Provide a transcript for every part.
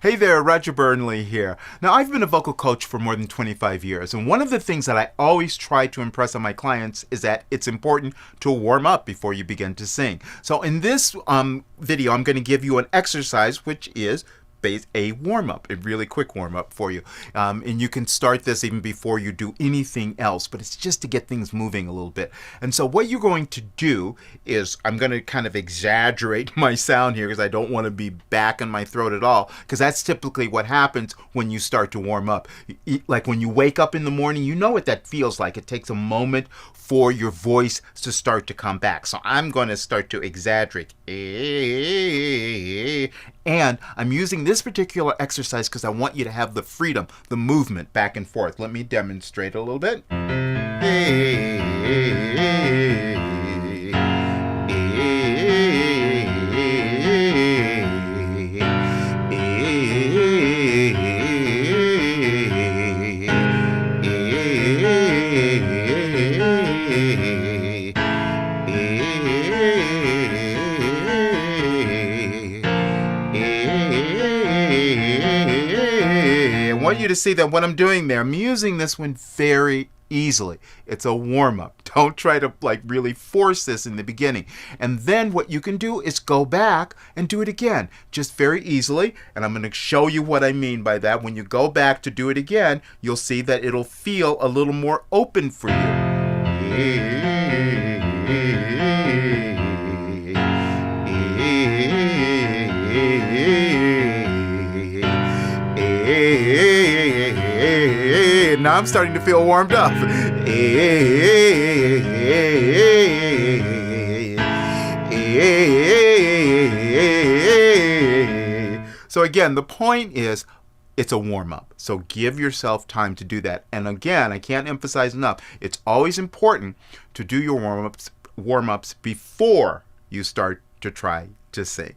Hey there, Roger Burnley here. Now, I've been a vocal coach for more than 25 years, and one of the things that I always try to impress on my clients is that it's important to warm up before you begin to sing. So in this video, I'm going to give you an exercise, which is a warm-up, a really quick warm-up for you. And you can start this even before you do anything else, but it's just to get things moving a little bit. And so what you're going to do is, I'm going to kind of exaggerate my sound here because I don't want to be back in my throat at all, because that's typically what happens when you start to warm up. Like when you wake up in the morning, you know what that feels like. It takes a moment for your voice to start to come back. So I'm going to start to exaggerate. And I'm using this particular exercise because I want you to have the freedom, the movement back and forth. Let me demonstrate a little bit. I want you to see that what I'm doing there, I'm using this one very easily. It's a warm-up. Don't try to really force this in the beginning. And then what you can do is go back and do it again, just very easily. And I'm going to show you what I mean by that. When you go back to do it again, you'll see that it'll feel a little more open for you. Now I'm starting to feel warmed up. So again, the point is, it's a warm-up. So give yourself time to do that. And again, I can't emphasize enough, it's always important to do your warm-ups before you start to try to sing.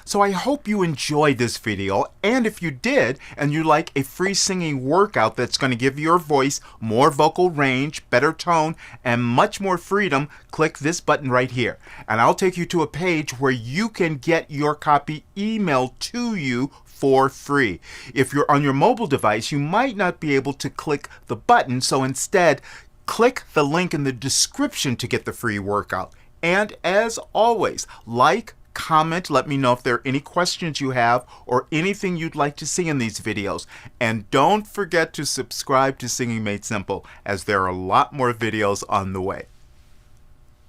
So I hope you enjoyed this video, and if you did, and you like a free singing workout that's going to give your voice more vocal range, better tone, and much more freedom, click this button right here. And I'll take you to a page where you can get your copy emailed to you for free. If you're on your mobile device, you might not be able to click the button, so instead, click the link in the description to get the free workout. And as always, comment, let me know if there are any questions you have or anything you'd like to see in these videos. And don't forget to subscribe to Singing Made Simple, as there are a lot more videos on the way.